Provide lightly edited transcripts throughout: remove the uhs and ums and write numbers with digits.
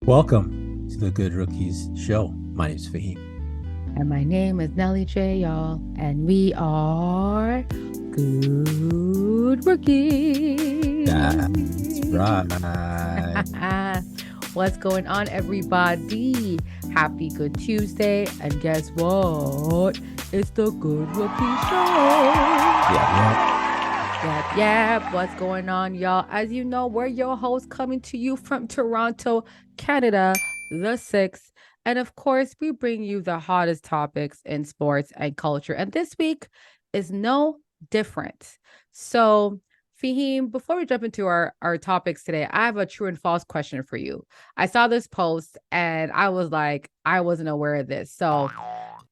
Welcome to the Good Rookies Show. My name is Fahim. And my name is Nelly J, y'all. And we are Good Rookies. That's right. What's going on, everybody? Happy Good Tuesday. And guess what? It's the Good Rookie Show. Yep. What's going on, y'all? As you know, we're your hosts coming to you from Toronto, Canada, the 6th. And of course, we bring you the hottest topics in sports and culture. And this week is no different. So, Fahim, before we jump into our topics today, I have a true and false question for you. I saw this post and I was like, I wasn't aware of this. So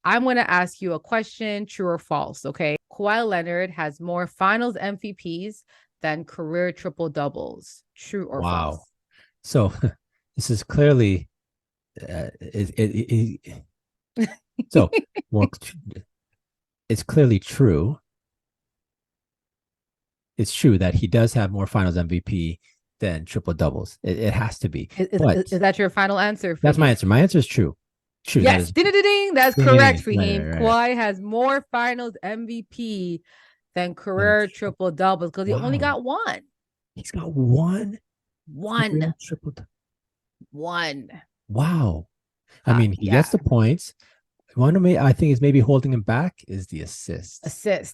I'm going to ask you a question, true or false, okay? Kawhi Leonard has more finals MVPs than career triple doubles. True or false? So this is clearly so well, it's clearly true. It's true that he does have more finals MVP than triple doubles. It has to be. Is that your final answer? That's my answer. My answer is true. True. Yes, that's correct, Fahim. Right. Kawhi has more finals MVP than career triple doubles because he only got one. He's got one. Triple. One. Wow. I mean, he gets the points. One of me, I think, is maybe holding him back is the assist.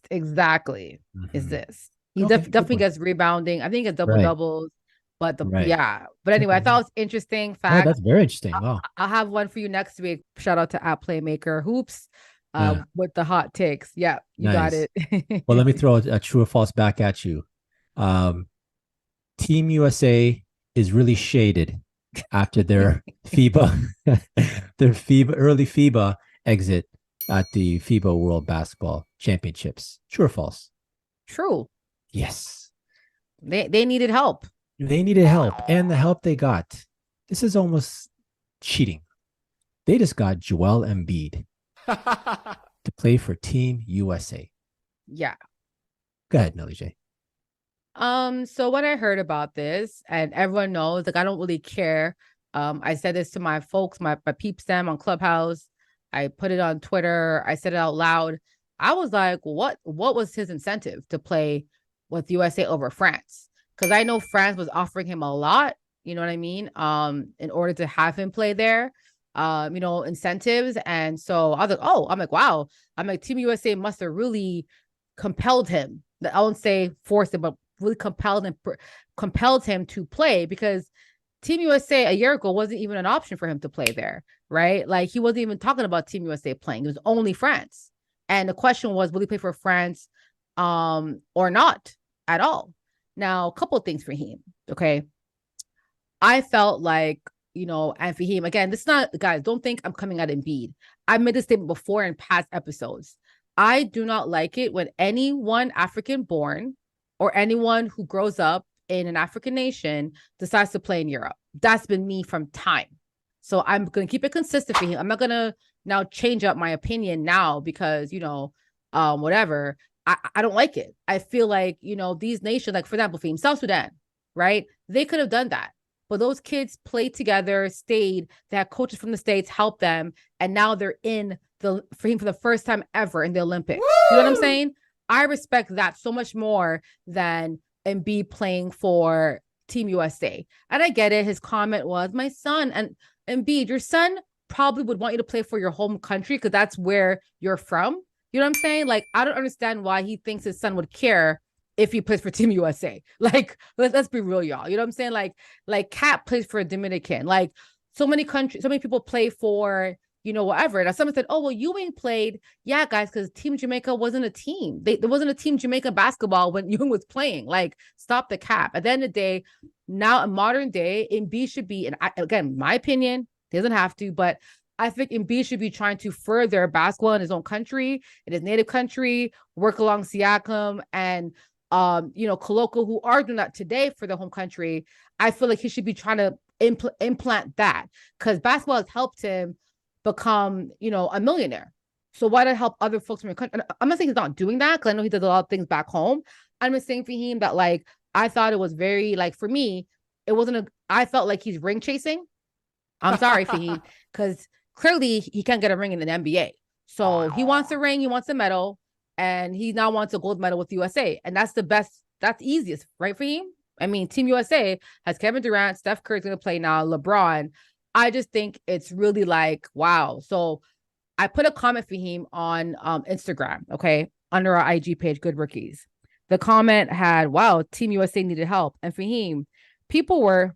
Exactly. Assist. He definitely gets rebounding. I think it's double doubles. But But anyway, I thought it was interesting fact. Oh, that's very interesting. Wow. I'll have one for you next week. Shout out to @Playmaker Hoops with the hot takes. Yeah, you got it. Well, let me throw a true or false back at you. Team USA is really shaded after their early FIBA exit at the FIBA World Basketball Championships. True or false? True. Yes. They needed help. They needed help, and the help they got, this is almost cheating. They just got Joel Embiid to play for Team USA. Yeah. Go ahead, Nelly J. So when I heard about this, and everyone knows, like, I don't really care. I said this to my folks, my peeps them on Clubhouse. I put it on Twitter. I said it out loud. I was like, what was his incentive to play with USA over France? Because I know France was offering him a lot, you know what I mean? In order to have him play there, incentives. And so I was like, wow. I'm like, Team USA must have really compelled him. I won't say forced him, but really compelled him to play, because Team USA a year ago wasn't even an option for him to play there, right? Like, he wasn't even talking about Team USA playing. It was only France. And the question was, will he play for France or not at all? Now, a couple of things for him, okay? I felt like, and for him, again, this is not, guys, don't think I'm coming at Embiid. I made this statement before in past episodes. I do not like it when anyone African-born or anyone who grows up in an African nation decides to play in Europe. That's been me from time. So I'm going to keep it consistent for him. I'm not going to now change up my opinion now because, whatever. I don't like it. I feel like, these nations, like, for example, for him, South Sudan, right? They could have done that. But those kids played together, stayed, they had coaches from the States help them. And now they're for the first time ever in the Olympics. Woo! You know what I'm saying? I respect that so much more than Embiid playing for Team USA. And I get it. His comment was, my son, and Embiid, your son probably would want you to play for your home country because that's where you're from. You know what I'm saying? Like, I don't understand why he thinks his son would care if he plays for Team USA. Like, let's be real, y'all. You know what I'm saying? Like Cat plays for a Dominican. Like, so many people play for, whatever. Now, someone said, oh, well, Ewing played. Yeah, guys, because Team Jamaica wasn't a team. There wasn't a Team Jamaica basketball when Ewing was playing. Like, stop the cap. At the end of the day, now in modern day, Embiid should be, and again, my opinion, he doesn't have to, but I think Embiid should be trying to further basketball in his own country, in his native country, work along Siakam and, Koloko, who are doing that today for their home country. I feel like he should be trying to implant that, because basketball has helped him become, a millionaire. So why not help other folks from your country? And I'm not saying he's not doing that, because I know he does a lot of things back home. I'm just saying for him that, like, I thought it was very, like, for me, it wasn't I felt like he's ring chasing. I'm sorry, Fahim, because clearly he can't get a ring in the NBA. So he wants a ring, he wants a medal, and he now wants a gold medal with USA. And that's the best, that's easiest, right, Fahim? I mean, Team USA has Kevin Durant, Steph Curry's going to play now, LeBron. I just think it's really like, wow. So I put a comment for him on Instagram, okay, under our IG page, Good Rookies. The comment had, wow, Team USA needed help. And for him, people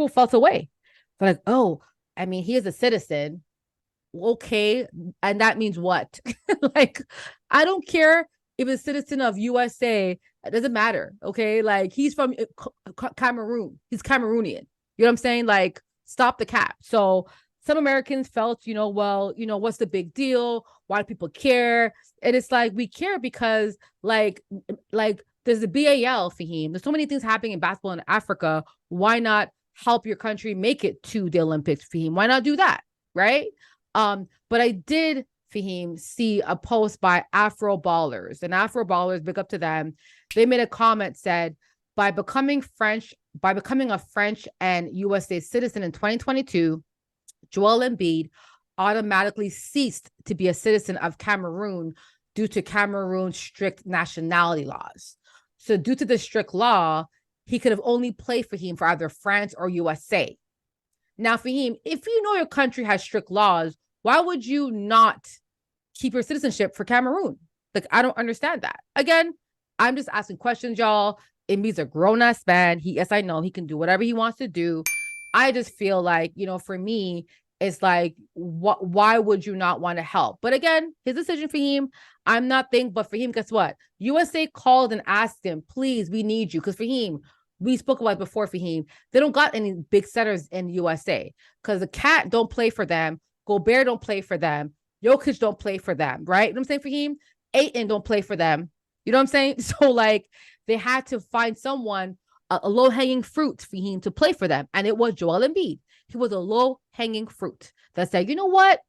felt away. They're like, oh, I mean, he is a citizen. Okay. And that means what? Like, I don't care if it's a citizen of USA. It doesn't matter. Okay. Like, he's from Cameroon. He's Cameroonian. You know what I'm saying? Like, stop the cap. So some Americans felt, well, what's the big deal? Why do people care? And it's like, we care because like there's a BAL, Fahim. There's so many things happening in basketball in Africa. Why not help your country make it to the Olympics, Fahim? Why not do that? Right. But I did, Fahim, see a post by Afro Ballers, and Afro Ballers, big up to them. They made a comment, said, by becoming a French and USA citizen in 2022, Joel Embiid automatically ceased to be a citizen of Cameroon due to Cameroon's strict nationality laws. So due to the strict law, he could have only played for him for either France or USA. Now, for him, if you know your country has strict laws, why would you not keep your citizenship for Cameroon? Like, I don't understand that. Again, I'm just asking questions, y'all. Embiid's a grown-ass man. Yes, I know he can do whatever he wants to do. I just feel like, for me, it's like, why would you not want to help? But again, his decision for him, I'm not thinking, but for him, guess what? USA called and asked him, please, we need you. Because for him, we spoke about it before, for him, they don't got any big setters in USA. Because the Cat don't play for them. Gobert don't play for them. Jokic don't play for them, right? You know what I'm saying, for him? Ayton don't play for them. You know what I'm saying? So, like, they had to find someone, a low-hanging fruit for him to play for them. And it was Joel Embiid. He was a low-hanging fruit that said, you know what?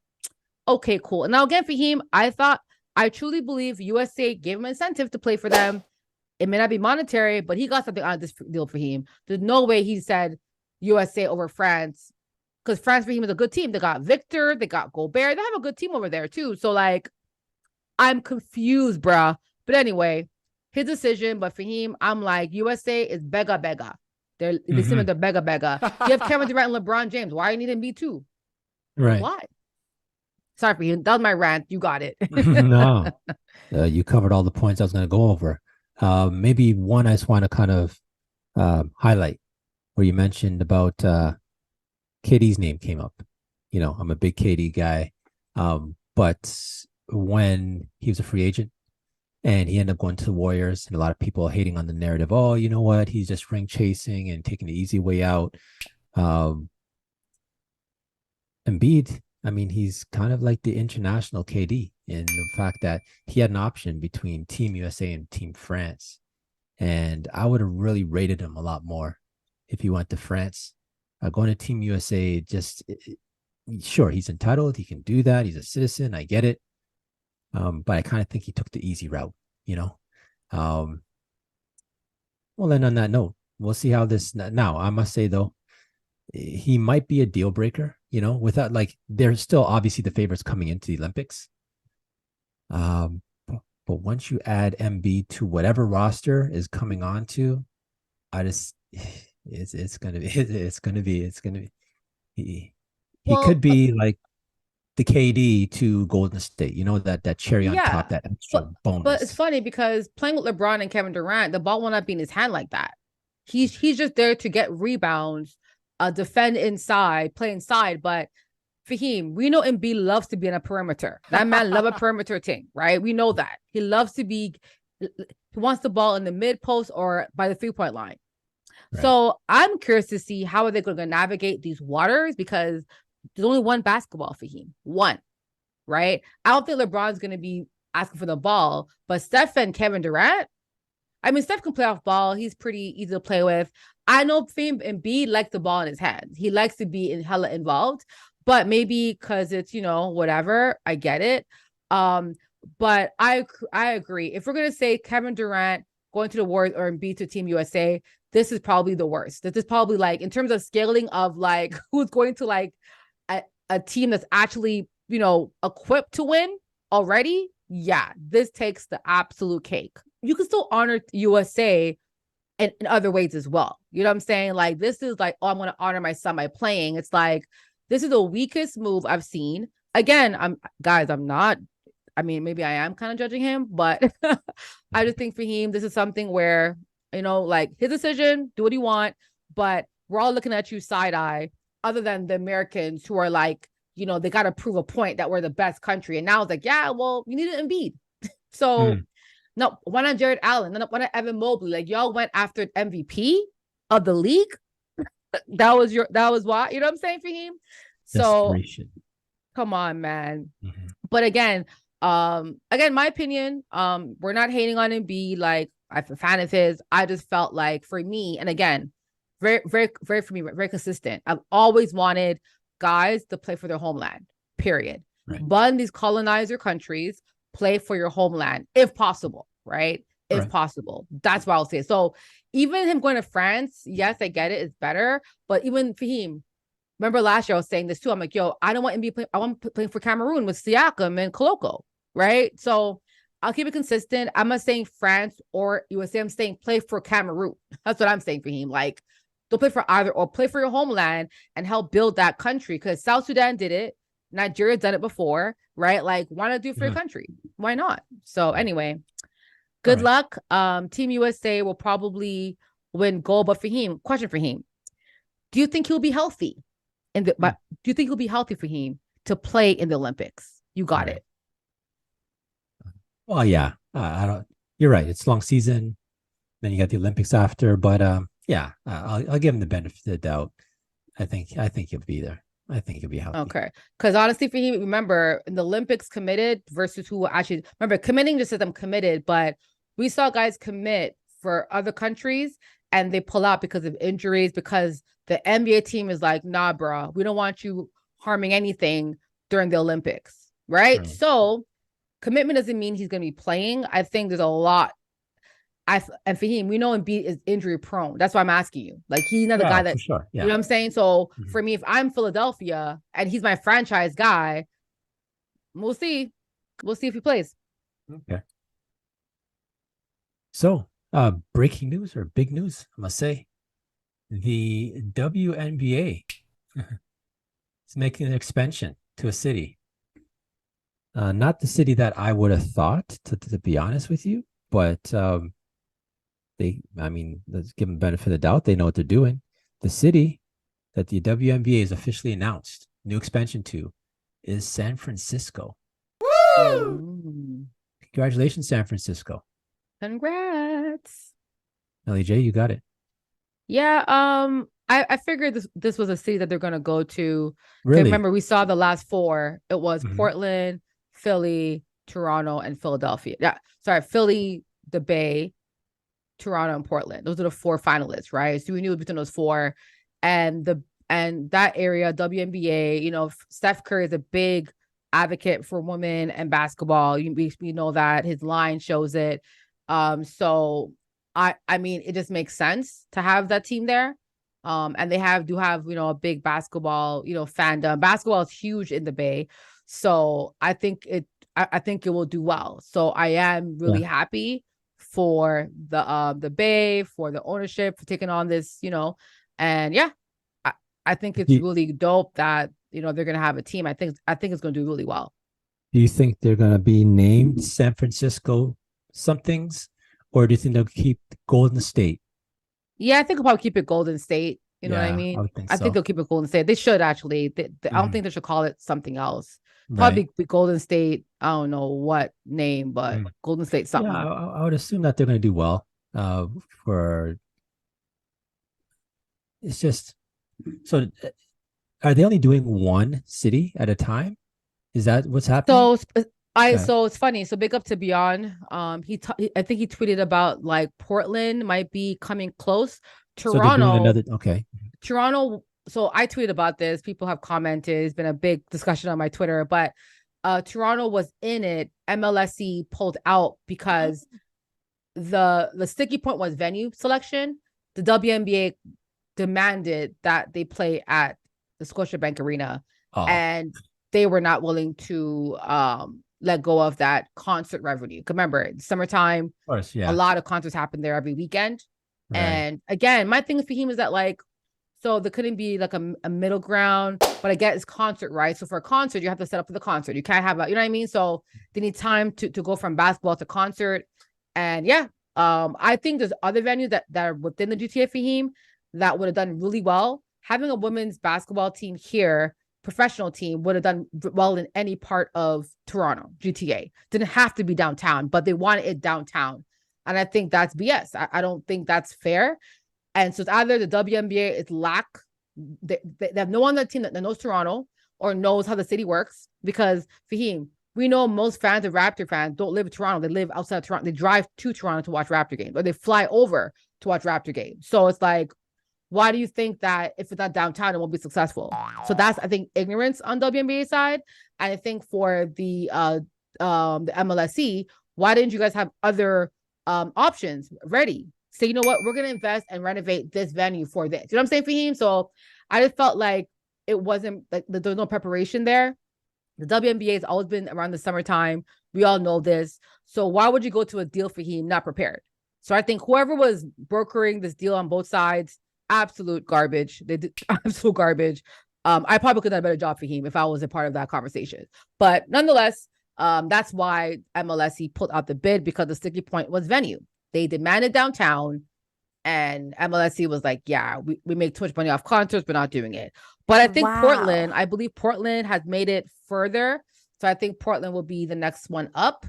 Okay, cool. And now again, for him, I truly believe USA gave him incentive to play for them. It may not be monetary, but he got something out of this deal for him. There's no way he said USA over France, because France for him is a good team. They got Victor, they got Gobert. They have a good team over there too. So, like, I'm confused, bruh. But anyway, his decision. But for him, I'm like, USA is bega. They're they're bega. You have Kevin Durant and LeBron James. Why you need Embiid too? Right. Why? Sorry for you. That was my rant. You got it. No, you covered all the points I was going to go over. Maybe one I just want to kind of highlight, where you mentioned about KD's name came up. I'm a big KD guy, but when he was a free agent and he ended up going to the Warriors, and a lot of people hating on the narrative, oh, you know what, he's just ring chasing and taking the easy way out. Embiid, I mean, he's kind of like the international KD in the fact that he had an option between Team USA and Team France. And I would have really rated him a lot more if he went to France. Going to Team USA, sure, he's entitled. He can do that. He's a citizen. I get it. But I kind of think he took the easy route, Well, then on that note, we'll see how this, now I must say though, he might be a deal breaker, without, like, they're still obviously the favorites coming into the Olympics. But once you add MB to whatever roster is coming on to, it's gonna be he could be like the KD to Golden State, that cherry on top, that extra bonus. But it's funny because playing with LeBron and Kevin Durant, the ball will not be in his hand like that. He's just there to get rebounds, defend inside, play inside. But for him, we know Embiid loves to be in a perimeter. That man loves a perimeter thing, right? We know that. He wants the ball in the mid post or by the 3-point line. Right. So I'm curious to see how are they going to navigate these waters, because there's only one basketball for him. One, right? I don't think LeBron's going to be asking for the ball, but Steph and Kevin Durant, I mean, Steph can play off ball. He's pretty easy to play with. I know Embiid likes the ball in his hands. He likes to be hella involved, but maybe because it's, whatever, I get it. But I agree. If we're going to say Kevin Durant going to the Warriors or Embiid to Team USA, this is probably the worst. This is probably like in terms of scaling of like who's going to like a team that's actually, you know, equipped to win already. Yeah, this takes the absolute cake. You can still honor USA in other ways as well. You know what I'm saying? Like, this is like, oh, I'm going to honor my son by playing. It's like, this is the weakest move I've seen. Again, I'm not, I mean, maybe I am kind of judging him, but I just think for him, this is something where, you know, like his decision, do what you want, but we're all looking at you side eye, other than the Americans who are like, you know, they got to prove a point that we're the best country. And now it's like, yeah, well, you need an Embiid. So, no, why not Jared Allen? Why not Evan Mobley? Like, y'all went after MVP of the league. That was why, you know what I'm saying, for him? So come on, man. But again, my opinion, we're not hating on Embiid. Like, I'm a fan of his. I just felt like for me, and again, very, very, very for me, very consistent. I've always wanted guys to play for their homeland, period. Right. But in these colonizer countries, play for your homeland if possible, right? If possible. That's what I'll say. So even him going to France, yes, I get it, it's better. But even for him, remember last year I was saying this too. I'm like, yo, I don't want him to be playing. I want him playing for Cameroon with Siakam and Koloko, right? So I'll keep it consistent. I'm not saying France or USA. I'm saying play for Cameroon. That's what I'm saying for him. Like, don't play for either, or play for your homeland and help build that country. Because South Sudan did it. Nigeria's done it before, right? Like, why not do it for your country? Why not? So anyway, good luck. Team USA will probably win gold. But for him, question for him: do you think he'll be healthy? Do you think he'll be healthy for him to play in the Olympics? You got it. Well, yeah, I don't. You're right. It's long season. Then you got the Olympics after. But yeah, I'll give him the benefit of the doubt. I think he'll be there. I think he'll be healthy. Okay. Because honestly, for him, remember, in the Olympics committed versus who actually, remember, committing just says I'm committed, but we saw guys commit for other countries and they pull out because of injuries, because the NBA team is like, nah, bro, we don't want you harming anything during the Olympics, right? So commitment doesn't mean he's going to be playing. I think there's a lot. And for him, we know Embiid is injury prone. That's why I'm asking you. Like, he's not the guy that, you know what I'm saying? So for me, if I'm Philadelphia and he's my franchise guy, we'll see. We'll see if he plays. Okay. So, breaking news or big news, I must say. The WNBA is making an expansion to a city. Not the city that I would have thought, to be honest with you, but let's give them the benefit of the doubt. They know what they're doing. The city that the WNBA has officially announced new expansion to is San Francisco. Woo! Congratulations, San Francisco. Congrats. LEJ, you got it. Yeah, I figured this was a city that they're gonna go to. Really? Remember, we saw the last four. It was Portland, Philly, Toronto, and Philadelphia. Yeah, sorry, Philly, the Bay, Toronto, and Portland. Those are the four finalists, right? So we knew between those four, and that area, WNBA. You know, Steph Curry is a big advocate for women and basketball. We know that his line shows it. So I mean, it just makes sense to have that team there. And they do have, you know, a big basketball, you know, fandom. Basketball is huge in the Bay. So I think it will do well. So I am really happy for the Bay, for the ownership, for taking on this, you know, and I think it's really dope that, you know, they're going to have a team. I think it's going to do really well. Do you think they're going to be named San Francisco somethings, or do you think they'll keep Golden State? Yeah, I think they'll probably keep it Golden State. You know what I mean? I think they'll keep it Golden State. They should actually. I don't think they should call it something else. Probably Golden State. I don't know what name, but Golden State something. Yeah, I would assume that they're going to do well. It's just so. Are they only doing one city at a time? Is that what's happening? So it's funny. So big up to Beyond. I think he tweeted about like Portland might be coming close. Toronto. Toronto. So I tweeted about this. People have commented. It's been a big discussion on my Twitter. But Toronto was in it. MLSE pulled out because the sticky point was venue selection. the WNBA demanded that they play at the Scotiabank Arena, Oh, and they were not willing to let go of that concert revenue. Remember, it's summertime, of course, a yeah, lot of concerts happen there every weekend. right. And again, my thing with Fahim is that like, so there couldn't be like a middle ground, but I get it's concert, right? So for a concert, you have to set up for the concert. You can't have a, you know what I mean? So they need time to go from basketball to concert. And yeah, I think there's other venues that are within the GTA Fahim that would have done really well. Having a women's basketball team here, professional team, would have done well in any part of Toronto, GTA. Didn't have to be downtown, but they wanted it downtown. And I think that's BS. I don't think that's fair. And so it's either the WNBA is lack, they have no one on the team that knows Toronto or knows how the city works. Because Fahim, we know most fans of Raptor fans don't live in Toronto. They live outside of Toronto. They drive to Toronto to watch Raptor games, or they fly over to watch Raptor games. So it's like, why do you think that if it's not downtown, it won't be successful? So that's, I think, ignorance on WNBA side. And I think for the MLSE, why didn't you guys have other options ready? Say, you know what, we're gonna invest and renovate this venue for this. You know what I'm saying, Fahim? So I just felt like it wasn't like there was no preparation there. The WNBA has always been around the summertime. We all know this. So why would you go to a deal for him not prepared? So I think whoever was brokering this deal on both sides, absolute garbage. They did absolute garbage. I probably could have done a better job for him if I was a part of that conversation. But nonetheless, that's why MLSE pulled out the bid, because the sticky point was venue. They demanded downtown, and MLSE was like, yeah, we make too much money off concerts. We're not doing it. But I think Wow. I believe Portland has made it further. So I think Portland will be the next one up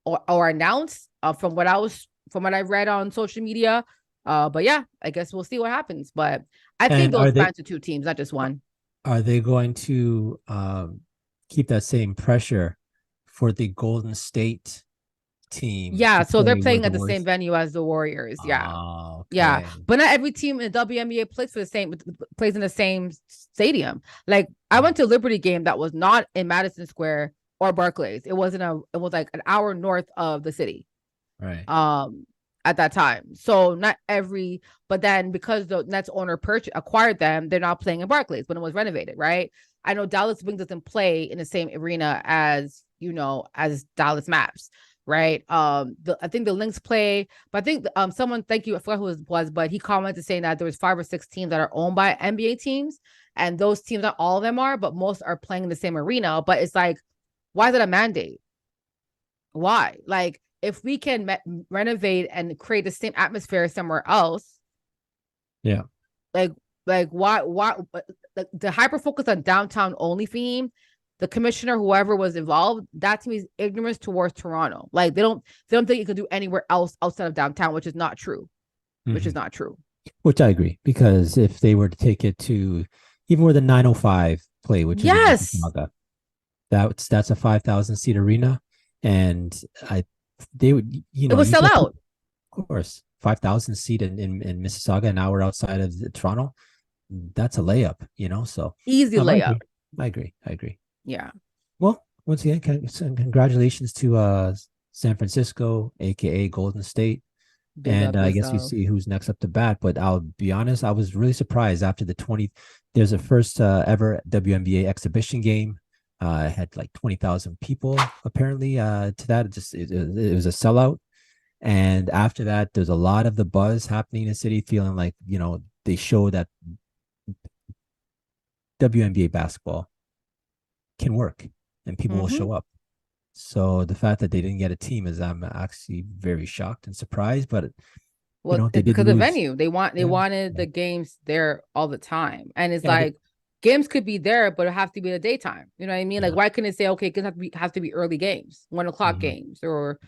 or announced from what I read on social media. But yeah, I guess we'll see what happens. But I think And those fans are two teams, not just one. are they going to keep that same pressure for the Golden State team Yeah, to so they're play where playing the at the same Warriors? venue as the Warriors. Yeah. Oh, Yeah, okay. but not every team in the WNBA plays in the same stadium. Like I went to a Liberty game that was not in Madison Square or Barclays. It was like an hour north of the city. Right. At that time. So not every, but then because the Nets owner acquired them, they're not playing in Barclays when it was renovated, right? I know Dallas Wings doesn't play in the same arena as, as Dallas Maps, right? I think the Lynx play, but I think someone, thank you, I forgot who it was, but he commented saying that there was 5 or 6 teams that are owned by NBA teams, and those teams, not all of them are, but most are playing in the same arena. But it's like, why is it a mandate? Why? Like, if we can renovate and create the same atmosphere somewhere else, Yeah. like why the hyper focus on downtown only theme, the commissioner, whoever was involved, that to me is ignorance towards Toronto. Like they don't think you can do anywhere else outside of downtown, which is not true. Which is not true. Which I agree, because if they were to take it to even where the 905 play, which is in Yes, Mississauga, that's a 5,000 seat arena, and they would, it would you sell get, out. of course, 5,000 seat in Mississauga, an hour outside of Toronto. That's a layup, So Easy I layup. agree. I agree. Yeah. Well, once again, congratulations to San Francisco, aka Golden State. Big And up I guess we yourself. see who's next up to bat. But I'll be honest, I was really surprised after the 20. There's a first ever WNBA exhibition game. It had like 20,000 people apparently to that. It was a sellout. And after that, there's a lot of the buzz happening in the city, feeling like, they show that WNBA basketball can work and people will Mm-hmm. show up. So the fact that they didn't get a team is, I'm actually very shocked and surprised, but Well, they it's did because of lose. venue. They Yeah. wanted Yeah. the games there all the time. And it's Yeah. like games could be there, but it has to be the daytime. You know what I mean? Like, Yeah. why couldn't it say, okay, it has to be early games, 1 o'clock Mhm. games, or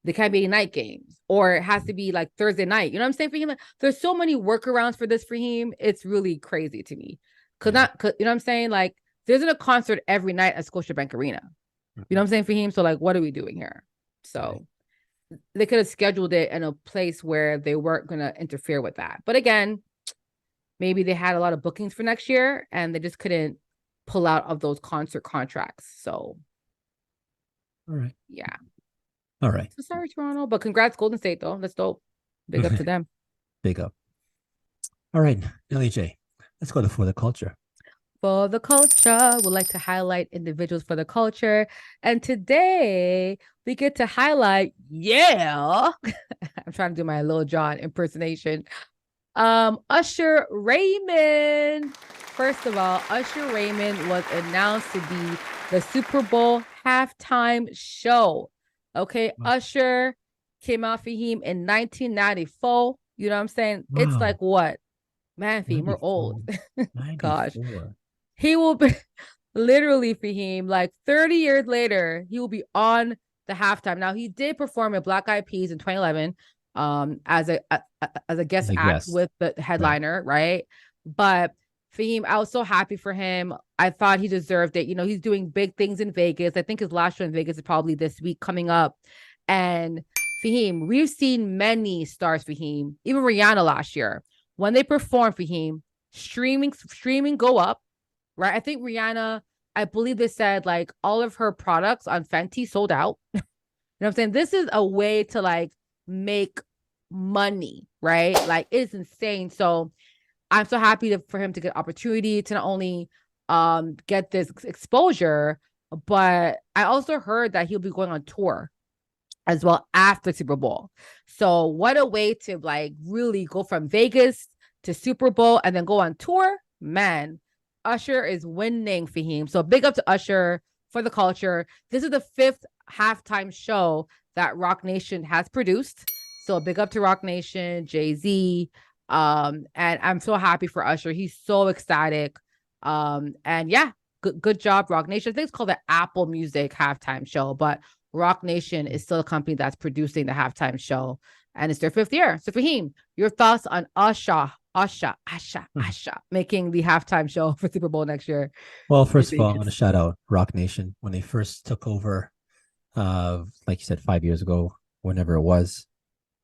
they can't be night games, or it has to be like Thursday night. You know what I'm saying for him? Like, there's so many workarounds for this for him. It's really crazy to me. Yeah. You know what I'm saying? Like, there isn't a concert every night at Scotiabank Arena. You know what I'm saying for him? So, like, what are we doing here? Right. So they could have scheduled it in a place where they weren't going to interfere with that. But again, maybe they had a lot of bookings for next year and they just couldn't pull out of those concert contracts. So, All right. yeah. All right. So sorry, Toronto, but congrats, Golden State, though. That's dope. Big up to them. Big up. All right, LEJ, let's go to for the culture. For the culture, we like to highlight individuals for the culture. And today we get to highlight, yeah. I'm trying to do my Lil Jon impersonation. Usher Raymond. First of all, Usher Raymond was announced to be the Super Bowl halftime show. Okay, Usher came out for him in 1994. You know what I'm saying? It's like Wow, what? Man, Fahim, we're old. 94, Gosh. 94. He will be literally for him, like 30 years later, he will be on the halftime. Now he did perform at Black Eyed Peas in 2011 as a guest I act guess. with the Right. headliner, right? But Fahim, I was so happy for him. I thought he deserved it. You know, he's doing big things in Vegas. I think his last show in Vegas is probably this week coming up. And Fahim, we've seen many stars for him, even Rihanna last year. When they perform for him, streaming go up, right? I think Rihanna, I believe they said like all of her products on Fenty sold out. You know what I'm saying? This is a way to like make money, right? Like it's insane. So I'm so happy for him to get opportunity to not only get this exposure, but I also heard that he'll be going on tour as well after Super Bowl. So what a way to like really go from Vegas to Super Bowl and then go on tour. Man, Usher is winning for him. So big up to Usher for the culture. This is the fifth halftime show that Rock Nation has produced. So big up to Rock Nation, Jay-Z. And I'm so happy for Usher. He's so ecstatic. And yeah, good job, Rock Nation. I think it's called the Apple Music halftime show, but Rock Nation is still a company that's producing the halftime show, and it's their fifth year. So, Fahim, your thoughts on Usher making the halftime show for Super Bowl next year Well, in first of all, I want to Vegas? shout out Rock Nation when they first took over, like you said, 5 years ago, whenever it was.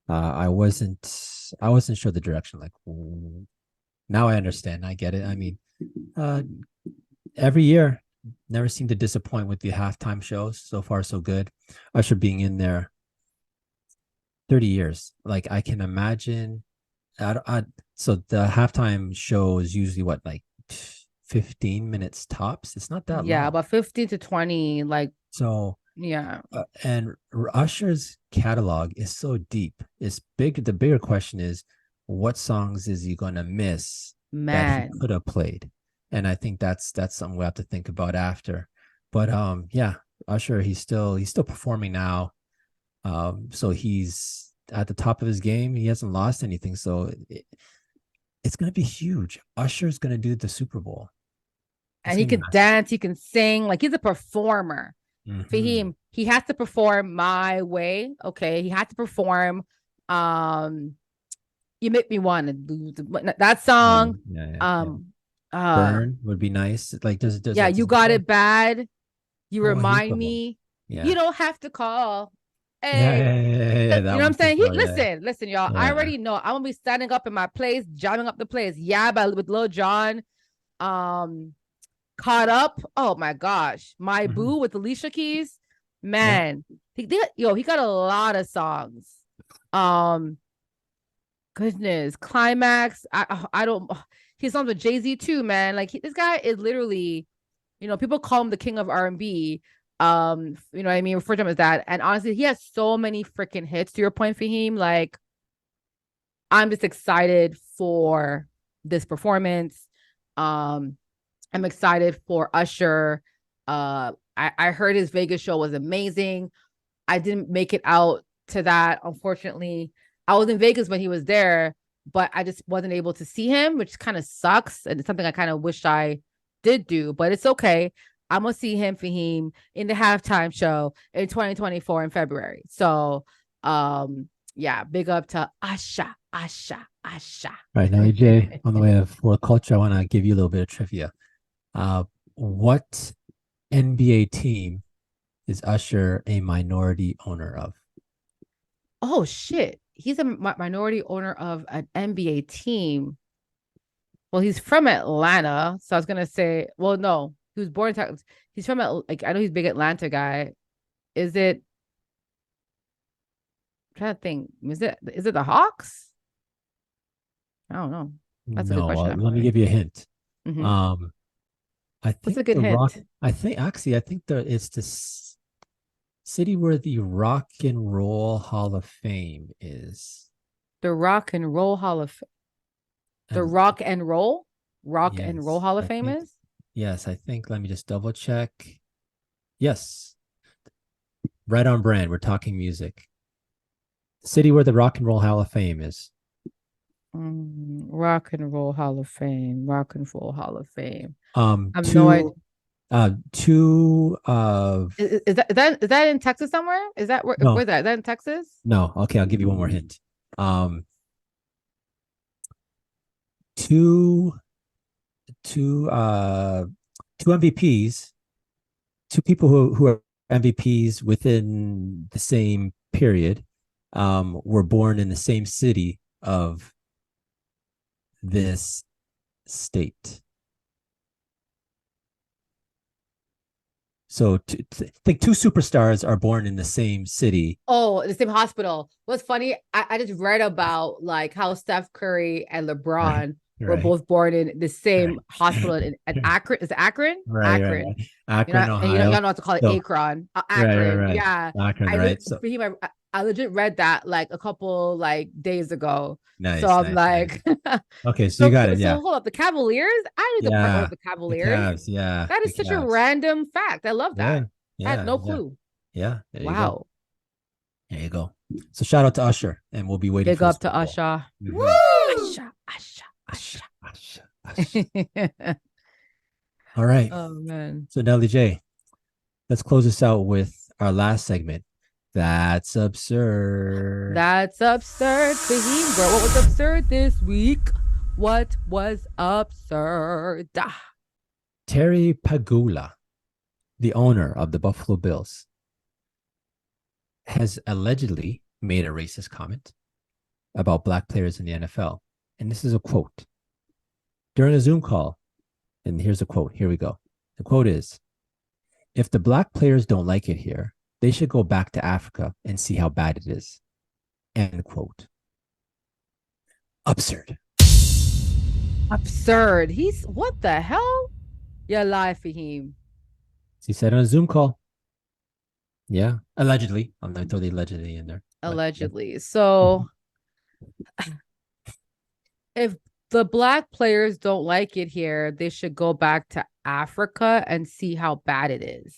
I wasn't sure the direction. Like now I understand. I get it. I mean, uh, every year, never seemed to disappoint with the halftime shows. So far, so good. Usher being in there 30 years. Like I can imagine. So the halftime show is usually what, like 15 minutes tops. It's not that Yeah, long. about 15 to 20. Like, So yeah, and Usher's catalog is so deep. It's big. The bigger question is, what songs is he gonna miss that he man. could have played? And I think that's something we have to think about after. But yeah, Usher, he's still performing now. So he's at the top of his game. He hasn't lost anything. So it's gonna be huge. Usher's gonna do the Super Bowl. It's And he gonna be can massive. dance, he can sing. Like, he's a performer. Mm-hmm. Fahim, he has to perform my way. Okay. He had to perform um You Make Me Want to Lose that Yeah, song. yeah, yeah, yeah. Um, uh, Burn would be nice. Like yeah, You there's Got more. It Bad. You Oh, a heap Remind of them. Me. You Yeah. don't have to call. Yeah, Hey, yeah, yeah, yeah, yeah, you that know what I'm one too. saying? Oh, yeah, Listen, y'all. I yeah. already know. I'm gonna be standing up in my place, jamming up the place. Yeah, with Lil Jon. Um, Caught Up. Oh my gosh, My Hmm. Boo with Alicia Keys. Yeah. Man, he got a lot of songs. Um, Goodness, Climax. I don't. He's on with Jay-Z too, man. Like this guy is literally, people call him the king of R&B. You know what I mean? Refer to him as that. And honestly, he has so many freaking hits. To your point, Fahim, like I'm just excited for this performance. Um, I'm excited for Usher. I heard his Vegas show was amazing. I didn't make it out to that, unfortunately. I was in Vegas when he was there, but I just wasn't able to see him, which kind of sucks. And it's something I kind of wish I did do, but it's okay. I'm gonna see him for him in the halftime show in 2024 in February. So yeah, big up to Asha, Asha, Asha. Right now, AJ, on the way of for culture, I want to give you a little bit of trivia. Uh, what NBA team is Usher a minority owner of? Oh shit. He's a minority owner of an NBA team. Well, he's from Atlanta, so I was gonna say, well, no, he was born in Texas. He's from like I know he's a big Atlanta guy. Is it? I'm trying to think. Is it the Hawks? I don't know. That's a good No, question, let me actually. give you a hint. Hmm. Um, I What's a think good the Rock. hint? I think it's the city where the Rock and Roll Hall of Fame is. The Rock and Roll Hall of the And Rock and Roll yes, Hall of I Fame think is. yes, I think. Let me just double check. Yes, right on brand. We're talking music. The city where the Rock and Roll Hall of Fame is. Rock and Roll Hall of Fame. Rock and Roll Hall of Fame. I have no idea. Two two Is that in Texas somewhere? Is that where no, that? Is that in Texas? no. Okay, I'll give you one more hint. Um, two two two MVPs, two people who are MVPs within the same period, were born in the same city of this state. So I think two superstars are born in the same city. Oh, the same hospital. What's funny, I just read about like how Steph Curry and Right, LeBron were right, both born in the same right, hospital in Akron. Is it Akron? right, right, Akron. right. Akron, And you Ohio. don't know what to call it, So Akron. right, right, Akron. right. Yeah. Akron, I right. So I legit read that like a couple like days ago. So nice, I'm nice, nice. like, Okay, so you so got it. so Yeah, hold up, the Cavaliers? I knew the part of yeah. the The Cavaliers. Cavs, yeah, That the is such a Cavs. random fact. I love Yeah, that. I had yeah, no yeah, clue. yeah. There you go. Wow. There you go. So shout out to Usher, and we'll be waiting Big for the up Super to Bowl. Usher. Mm-hmm. Woo! Usher, Usher, Usher, Usher, Usher. Usher. All right. Oh man. So Nelly J, let's close this out with our last segment. That's absurd. That's absurd, Fahim. Bro, what was absurd this week? What was absurd? Terry Pegula, the owner of the Buffalo Bills, has allegedly made a racist comment about black players in the NFL. And this is a quote. During a Zoom call, and here's a quote. Here we go. The quote is, if the black players don't like it here, they should go back to Africa and see how bad it is. End quote. Absurd. Absurd. He's what the hell? You're alive, Fahim. He said on a Zoom call. Yeah, allegedly. I'm going to throw the allegedly in there. But yeah. Allegedly. So if the black players don't like it here, they should go back to Africa and see how bad it is.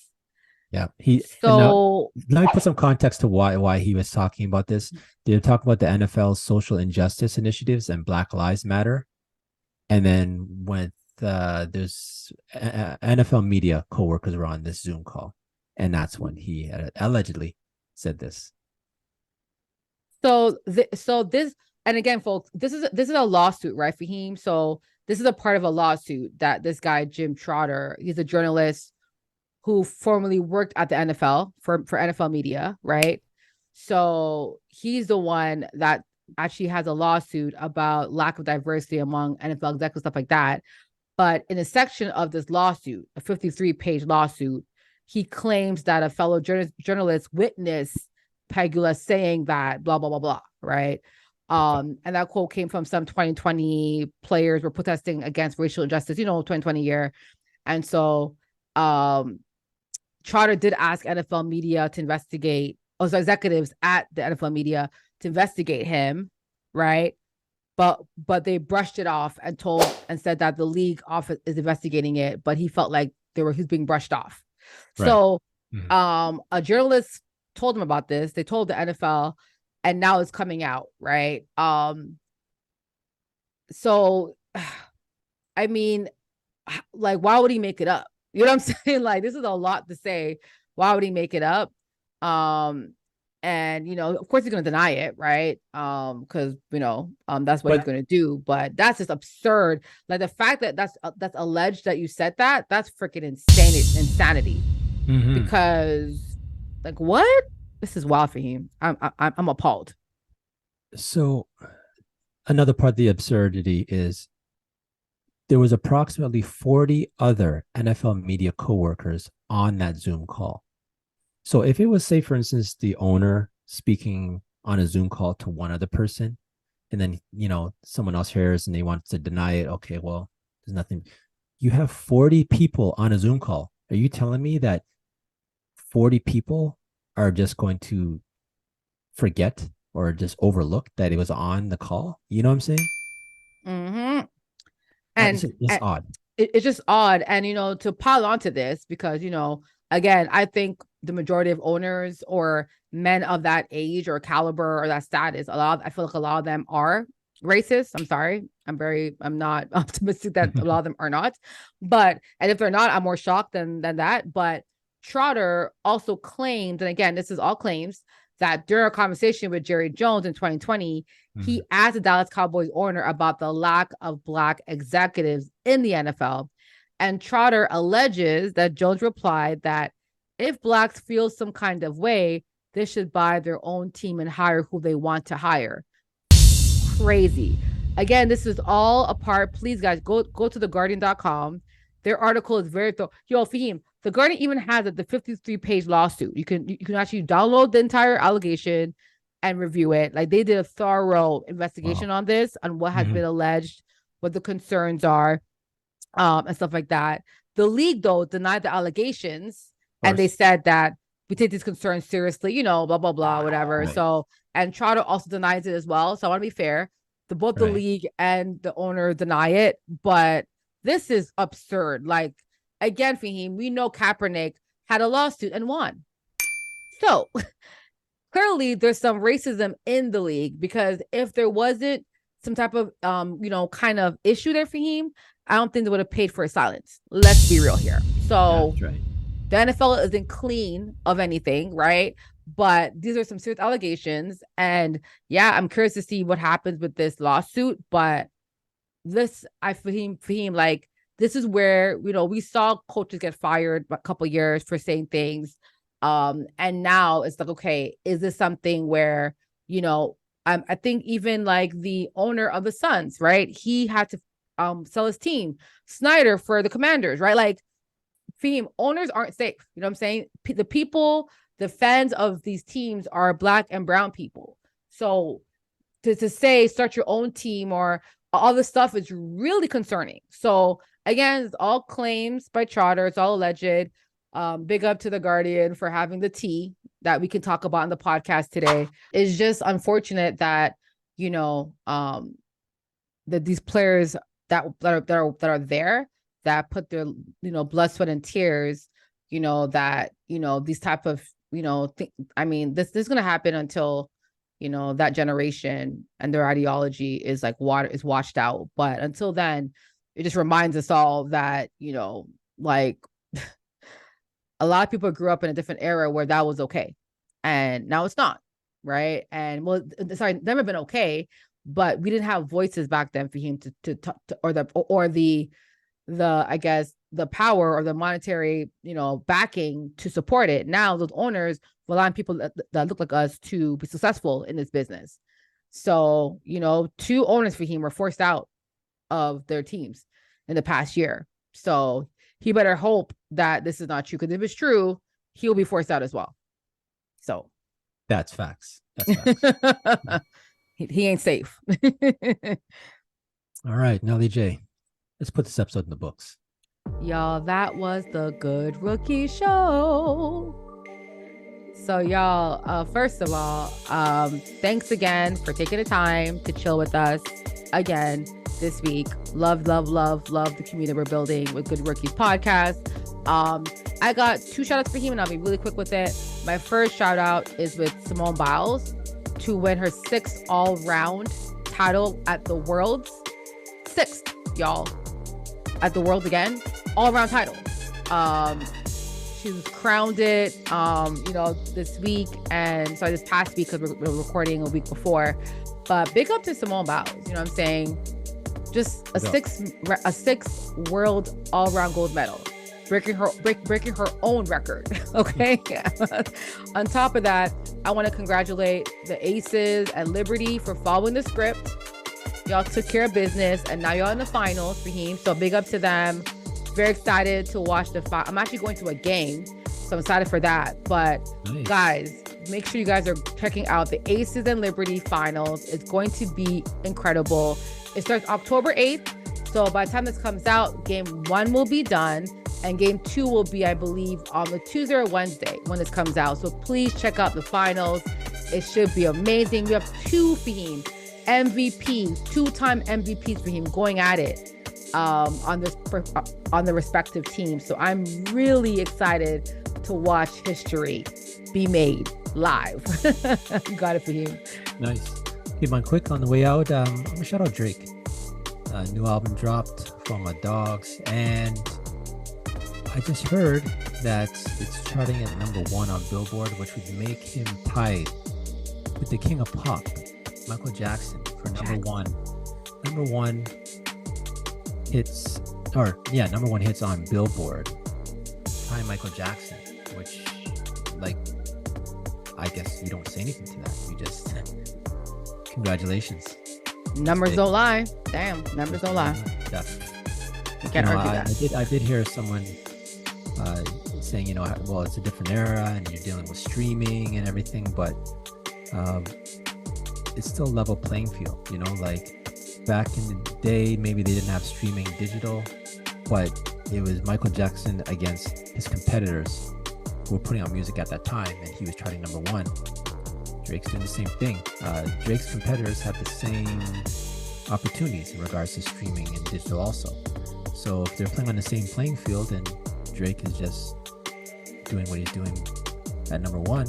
Yeah. He and now So let me put some context to why he was talking about this. They talk about the NFL's social injustice initiatives and Black Lives Matter, and then when there's NFL media coworkers were on this Zoom call, and that's when he allegedly said this. so this, and again, folks, this is a lawsuit, right, Fahim? So this is a part of a lawsuit that this guy Jim Trotter, he's a journalist who formerly worked at the NFL for NFL media, right? So he's the one that actually has a lawsuit about lack of diversity among NFL executives, stuff like that. But in a section of this lawsuit, a 53-page lawsuit, he claims that a fellow journalist witnessed Pegula saying that blah blah blah blah, right? And that quote came from some 2020 players were protesting against racial injustice, 2020 year. And so Trotter did ask NFL media to investigate, also executives at the NFL media to investigate him, right? But they brushed it off and said that the league office is investigating it, but he felt like he's being brushed off. Right. So Mm-hmm. a journalist told him about this. They told the NFL, and now it's coming out, right? So I mean, like, why would he make it up? You know what I'm saying? Like, this is a lot to say. Why would he make it up? And of course he's gonna deny it, right? Because that's what he's But gonna do. But that's just absurd. Like the fact that that's alleged that you said that, that's freaking insanity. mm-hmm. Because, like, what? This is wild for him. I'm appalled. So another part of the absurdity is there was approximately 40 other NFL media coworkers on that Zoom call. So if it was, say, for instance, the owner speaking on a Zoom call to one other person, and then someone else hears and they want to deny it. Okay, well, there's nothing. You have 40 people on a Zoom call. Are you telling me that 40 people are just going to forget or just overlook that it was on the call? You know what I'm saying? Mm-hmm. And, It's and odd. it's just odd. And, to pile onto this, because, again, I think the majority of owners or men of that age or caliber or that status, I feel like a lot of them are racist. I'm sorry. I'm not optimistic that a lot of them are not. And if they're not, I'm more shocked than that. But Trotter also claimed, and again, this is all claims, that during a conversation with Jerry Jones in 2020, he asked the Dallas Cowboys owner about the lack of Black executives in the NFL. And Trotter alleges that Jones replied that if Blacks feel some kind of way, they should buy their own team and hire who they want to hire. Crazy. Again, this is all a part. Please, guys, go to theguardian.com. Their article is very thorough. Yo, Fahim, the Guardian even has the 53-page lawsuit. You can actually download the entire allegation and review it. Like, they did a thorough investigation on this, on what has been alleged, what the concerns are, and stuff like that. The league, though, denied the allegations, and they said that we take these concerns seriously, blah, blah, blah, whatever. Right. So, and Trotter also denies it as well. So I want to be fair. Both the league and the owner deny it, but this is absurd. Like, again, Fahim, we know Kaepernick had a lawsuit and won. So clearly there's some racism in the league, because if there wasn't some type of, kind of issue there, Fahim, I don't think they would have paid for his silence. Let's be real here. So the NFL isn't clean of anything, right? But these are some serious allegations. And yeah, I'm curious to see what happens with this lawsuit. But this, Fahim, like, this is where, we saw coaches get fired a couple of years for saying things. And now it's like, okay, is this something where, I think even like the owner of the Suns, right? He had to sell his team, Snyder, for the Commanders, right? Like, Fahim, owners aren't safe. You know what I'm saying? The people, the fans of these teams are Black and brown people. So to say start your own team or all this stuff is really concerning. So again, it's all claims by Trotter. It's all alleged. Big up to the Guardian for having the tea that we can talk about in the podcast today. It's just unfortunate that, that these players that are there, that put their, blood, sweat, and tears, that, these type of, this is going to happen until, that generation and their ideology is like is washed out. But until then, it just reminds us all that, like a lot of people grew up in a different era where that was okay. And now it's not, right? And well, sorry, never been okay, but we didn't have voices back then for him to talk to, or the I guess the power or the monetary, backing to support it. Now those owners rely on people that look like us to be successful in this business. So, 2 owners for him were forced out of their teams in the past year. So he better hope that this is not true, because if it's true, he'll be forced out as well. So that's facts. That's facts. He ain't safe. All right, Nelly J, let's put this episode in the books. Y'all, that was the Good Rookie Show. So y'all, first of all, thanks again for taking the time to chill with us again this week. Love the community we're building with Good Rookies podcast. I got 2 shout outs for him, and I'll be really quick with it. My first shout out is with Simone Biles to win her 6th all-round title at the Worlds. 6th, y'all, at the Worlds again, all-around title. She was crowned it, this week, and sorry, this past week, because we're recording a week before. But big up to Simone Biles. You know what I'm saying? Just a 6th world all-around gold medal, breaking her own record. Okay. On top of that, I want to congratulate the Aces and Liberty for following the script. Y'all took care of business, and now y'all in the finals for him. So big up to them. Very excited to watch I'm actually going to a game, so I'm excited for that. But nice. Guys, make sure you guys are checking out the Aces and Liberty finals. It's going to be incredible. It starts October 8th. So by the time this comes out, game 1 will be done. And game 2 will be, I believe, on the Tuesday or Wednesday when this comes out. So please check out the finals. It should be amazing. We have 2 Fahim MVPs, 2-time MVPs for him going at it on the respective teams. So I'm really excited to watch history be made live. You got it for him. Nice. Hey, man, quick on the way out, I'm gonna shout out Drake. New album dropped from Dogs, and I just heard that it's charting at #1 on Billboard, which would make him tied with the king of pop, Michael Jackson, for #1. #1 hits, #1 hits on Billboard. Tie Michael Jackson, which, like, I guess you don't say anything to that. You just, congratulations. Numbers don't lie. Damn, numbers don't lie. Definitely. You can't argue that. I did hear someone saying, well, it's a different era and you're dealing with streaming and everything, but it's still level playing field. Like back in the day, maybe they didn't have streaming digital, but it was Michael Jackson against his competitors who were putting out music at that time, and he was charting #1. Drake's doing the same thing. Drake's competitors have the same opportunities in regards to streaming and digital also. So if they're playing on the same playing field and Drake is just doing what he's doing at #1,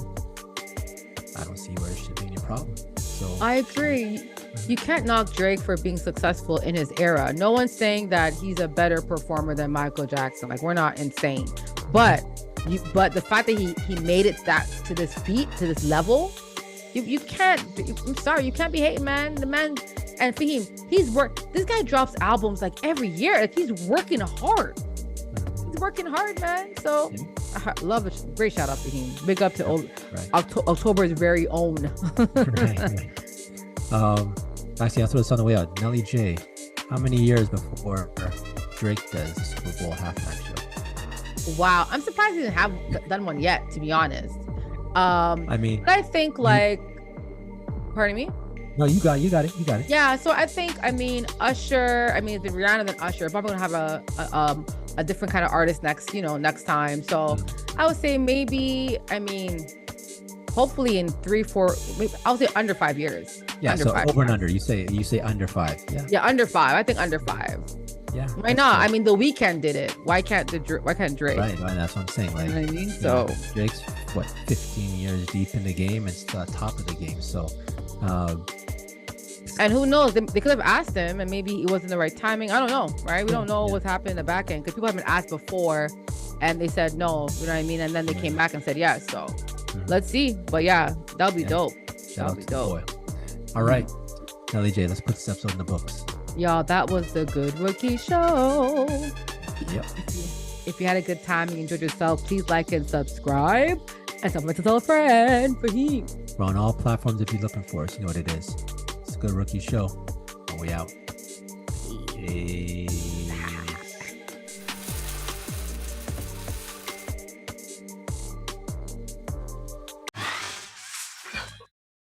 I don't see where it should be any problem. So I agree. You can't knock Drake for being successful in his era. No one's saying that he's a better performer than Michael Jackson. Like, we're not insane. But the fact that he made it to this feat, to this level, you can't. I'm sorry, you can't be hating, man. The man, and for him, this guy drops albums like every year. Like, he's working hard. He's working hard, man. So I love it. Great shout out to him. Big up to October's very own. Right. Actually, I'll throw this on the way out. Nelly J, how many years before Drake does the Super Bowl halftime show? Wow, I'm surprised he didn't have done one yet, to be honest. I mean, but I think pardon me? No, you got it. Yeah, so I think, Usher, if it's Rihanna, then Usher. Probably gonna have a different kind of artist next time. So I would say maybe, hopefully in 3-4, maybe I would say under 5 years. Yeah, under so 5 over years. and under. You say under 5. Yeah. Yeah, under 5. I think under 5. Yeah. Why not? Cool. The Weeknd did it. Why can't Drake? Right, that's what I'm saying. Like, you know what I mean? So Drake's 15 years deep in the game and still at top of the game. So and who knows? They could have asked him, and maybe it wasn't the right timing. I don't know, right? We don't know what's happened in the back end, because people have been asked before, and they said no. You know what I mean? And then they came back and said yes. So let's see. But yeah, that'll be dope. That'll be dope. All right, Nelly J, let's put this episode in the books. Y'all, that was the Good Rookie Show. Yep. If you had a good time and you enjoyed yourself, please like and subscribe. And don't forget to tell a friend for him. We're on all platforms if you're looking for us. You know what it is. It's a Good Rookie Show. And we out. Hey.